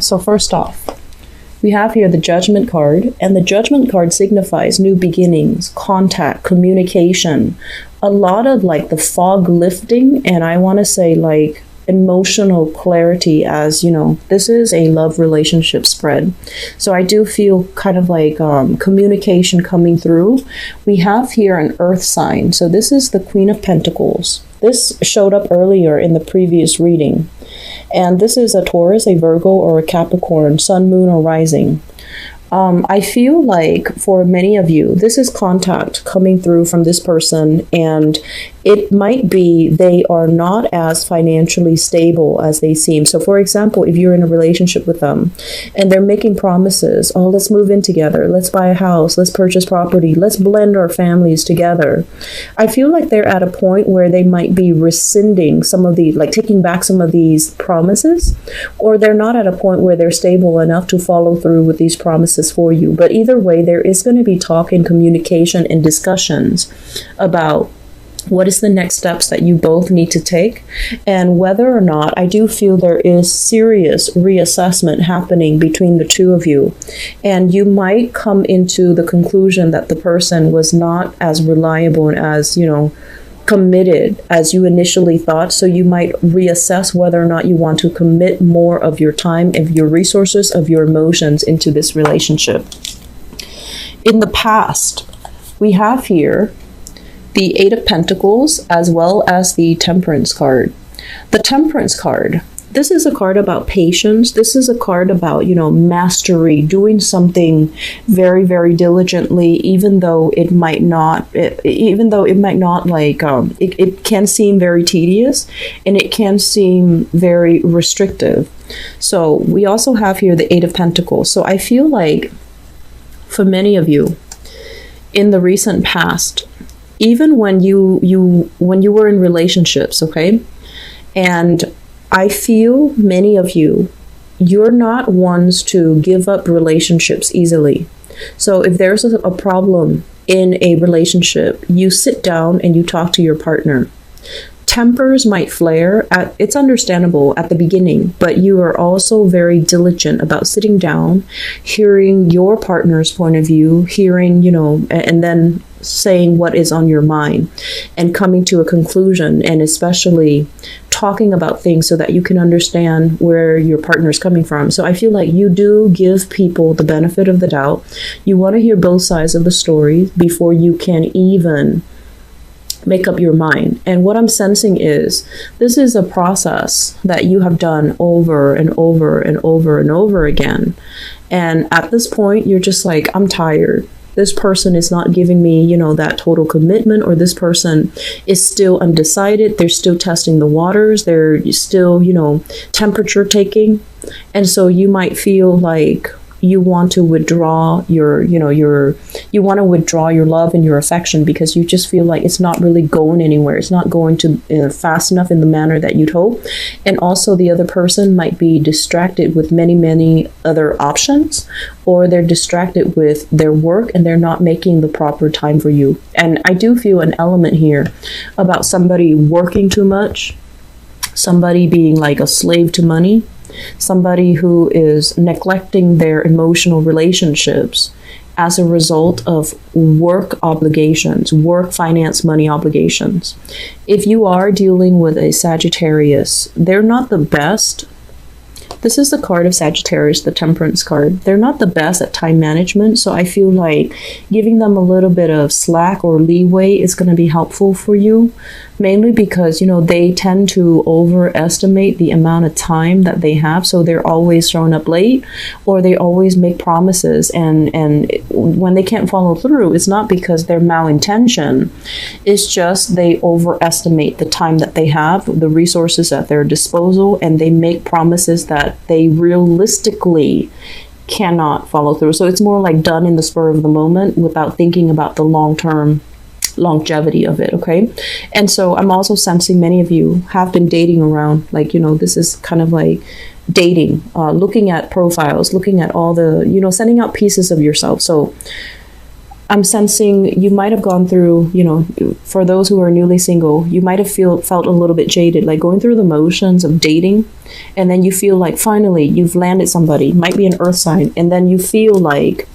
So first off, we have here the Judgment card, and the Judgment card signifies new beginnings, contact, communication, a lot of like the fog lifting, and I want to say like emotional clarity, as you know, this is a love relationship spread. So I do feel kind of like communication coming through. We have here an earth sign. So this is the Queen of Pentacles. This showed up earlier in the previous reading. And this is a Taurus, a Virgo, or a Capricorn, sun, moon, or rising. I feel like for many of you, this is contact coming through from this person, and it might be they are not as financially stable as they seem. So for example, if you're in a relationship with them and they're making promises, oh, let's move in together, let's buy a house, let's purchase property, let's blend our families together. I feel like they're at a point where they might be rescinding some of the, like taking back some of these promises, or they're not at a point where they're stable enough to follow through with these promises for you. But either way, there is going to be talk and communication and discussions about what is the next steps that you both need to take, and whether or not, I do feel there is serious reassessment happening between the two of you, and you might come into the conclusion that the person was not as reliable and as, you know, committed as you initially thought. So you might reassess whether or not you want to commit more of your time, of your resources, of your emotions into this relationship. In the past, we have here the Eight of Pentacles as well as the Temperance card. The Temperance card, this is a card about patience. This is a card about, you know, mastery, doing something very, very diligently, even though it might not, like, it can seem very tedious, and it can seem very restrictive. So we also have here the Eight of Pentacles. So I feel like for many of you in the recent past, even when you were in relationships, okay, and I feel many of you, you're not ones to give up relationships easily. So if there's a problem in a relationship, you sit down and you talk to your partner. Tempers might flare. It's understandable at the beginning, but you are also very diligent about sitting down, hearing your partner's point of view, hearing, you know, and then saying what is on your mind and coming to a conclusion, and especially talking about things so that you can understand where your partner is coming from. So I feel like you do give people the benefit of the doubt. You want to hear both sides of the story before you can even make up your mind. And what I'm sensing is this is a process that you have done over and over and over and over again. And at this point, you're just like, I'm tired. This person is not giving me, you know, that total commitment, or this person is still undecided. They're still testing the waters. They're still, you know, temperature taking. And so you might feel like you want to withdraw you want to withdraw your love and your affection, because you just feel like it's not really going anywhere. It's not going to fast enough in the manner that you'd hope. And also the other person might be distracted with many, many other options, or they're distracted with their work and they're not making the proper time for you. And I do feel an element here about somebody working too much, somebody being like a slave to money, somebody who is neglecting their emotional relationships as a result of work obligations, work, finance, money obligations. If you are dealing with a Sagittarius, they're not the best. This is the card of Sagittarius, the Temperance card. They're not the best at time management, so I feel like giving them a little bit of slack or leeway is going to be helpful for you, mainly because, you know, they tend to overestimate the amount of time that they have, so they're always showing up late, or they always make promises, and when they can't follow through, it's not because they're malintention, it's just they overestimate the time that they have, the resources at their disposal, and they make promises that they realistically cannot follow through. So it's more like done in the spur of the moment without thinking about the long-term longevity of it, okay? And so I'm also sensing many of you have been dating around, like, you know, this is kind of like dating, looking at profiles, looking at all the, you know, sending out pieces of yourself. So I'm sensing you might have gone through, for those who are newly single, you might have felt a little bit jaded, like going through the motions of dating, and then you feel like finally you've landed somebody, might be an earth sign, and then you feel like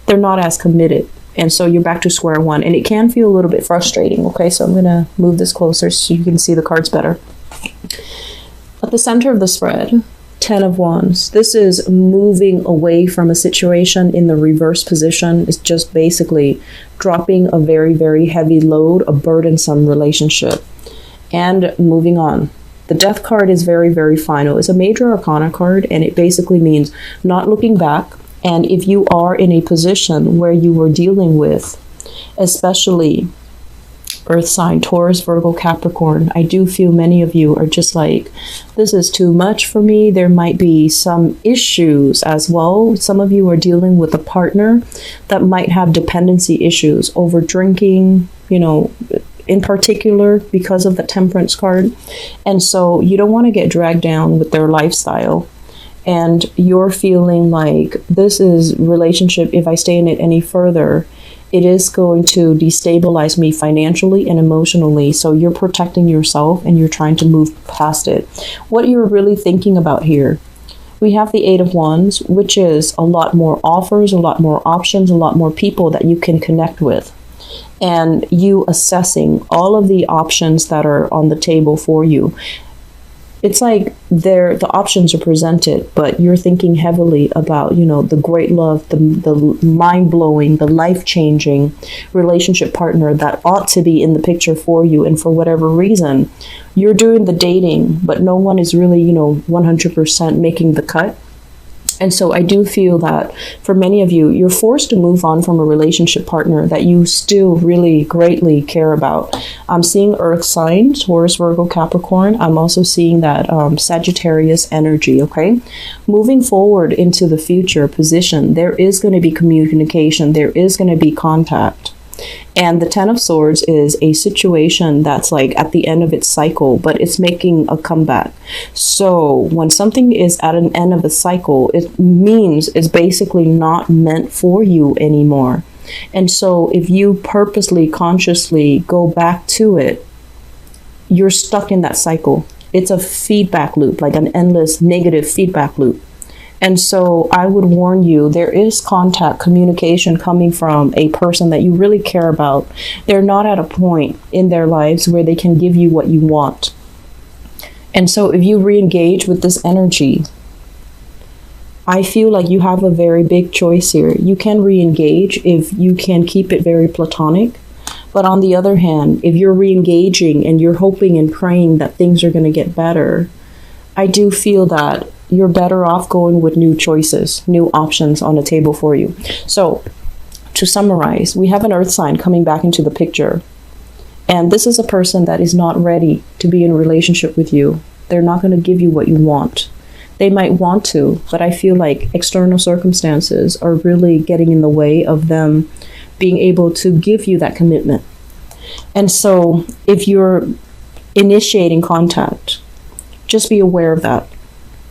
they're not as committed. And so you're back to square one, and it can feel a little bit frustrating. Okay, so I'm going to move this closer so you can see the cards better. At the center of the spread, 10 of Wands. This is moving away from a situation in the reverse position. It's just basically dropping a very, very heavy load, a burdensome relationship, and moving on. The Death card is very, very final. It's a major arcana card, and it basically means not looking back. And if you are in a position where you were dealing with, especially Earth sign, Taurus, Virgo, Capricorn, I do feel many of you are just like, this is too much for me. There might be some issues as well. Some of you are dealing with a partner that might have dependency issues over drinking, in particular because of the Temperance card. And so you don't want to get dragged down with their lifestyle. And you're feeling like this is relationship, if I stay in it any further, it is going to destabilize me financially and emotionally. So you're protecting yourself and you're trying to move past it. What you're really thinking about here, we have the 8 of Wands, which is a lot more offers, a lot more options, a lot more people that you can connect with. And you assessing all of the options that are on the table for you. It's like the options are presented, but you're thinking heavily about, the great love, the mind-blowing, the life-changing relationship partner that ought to be in the picture for you. And for whatever reason, you're doing the dating, but no one is really, 100% making the cut. And so I do feel that for many of you, you're forced to move on from a relationship partner that you still really greatly care about. I'm seeing Earth signs, Taurus, Virgo, Capricorn. I'm also seeing that Sagittarius energy, okay? Moving forward into the future position, there is going to be communication. There is going to be contact. And the 10 of Swords is a situation that's like at the end of its cycle, but it's making a comeback. So when something is at an end of a cycle, it means it's basically not meant for you anymore. And so if you purposely, consciously go back to it, you're stuck in that cycle. It's a feedback loop, like an endless negative feedback loop. And so I would warn you, there is contact, communication coming from a person that you really care about. They're not at a point in their lives where they can give you what you want. And so if you re-engage with this energy, I feel like you have a very big choice here. You can re-engage if you can keep it very platonic. But on the other hand, if you're re-engaging and you're hoping and praying that things are going to get better, I do feel that you're better off going with new choices, new options on the table for you. So to summarize, we have an Earth sign coming back into the picture. And this is a person that is not ready to be in a relationship with you. They're not going to give you what you want. They might want to, but I feel like external circumstances are really getting in the way of them being able to give you that commitment. And so if you're initiating contact, just be aware of that.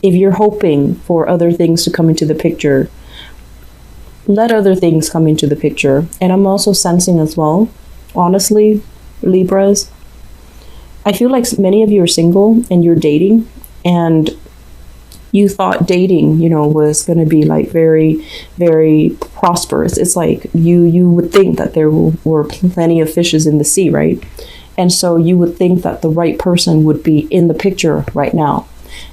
If you're hoping for other things to come into the picture, let other things come into the picture. And I'm also sensing as well, honestly, Libras, I feel like many of you are single and you're dating, and you thought dating, was going to be like very, very prosperous. It's like you would think that there were plenty of fishes in the sea, right? And so you would think that the right person would be in the picture right now.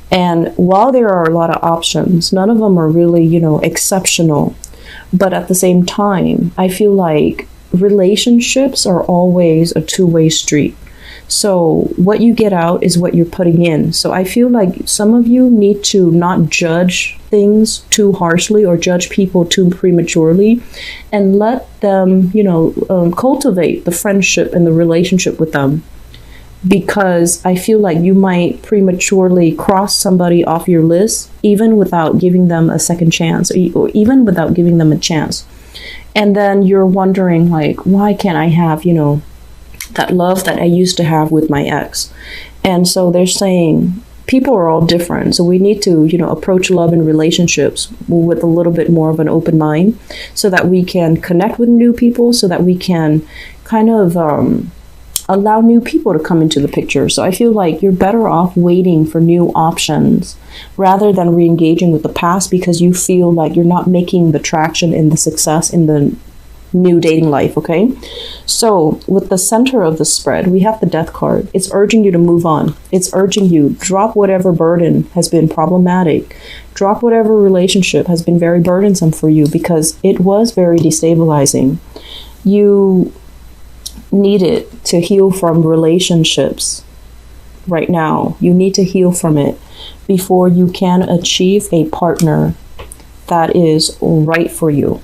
And while there are a lot of options, none of them are really, exceptional. But at the same time, I feel like relationships are always a two-way street. So what you get out is what you're putting in. So I feel like some of you need to not judge things too harshly or judge people too prematurely, and let them, cultivate the friendship and the relationship with them. Because I feel like you might prematurely cross somebody off your list, even without giving them a second chance, or even without giving them a chance. And then you're wondering, like, why can't I have, that love that I used to have with my ex? And so they're saying, people are all different. So we need to, approach love and relationships with a little bit more of an open mind so that we can connect with new people, so that we can kind of allow new people to come into the picture. So I feel like you're better off waiting for new options rather than re-engaging with the past because you feel like you're not making the traction and the success in the new dating life, okay? So with the center of the spread, we have the Death card. It's urging you to move on. It's urging you, drop whatever burden has been problematic. Drop whatever relationship has been very burdensome for you because it was very destabilizing. You needed to heal from relationships right now. You need to heal from it before you can achieve a partner that is right for you.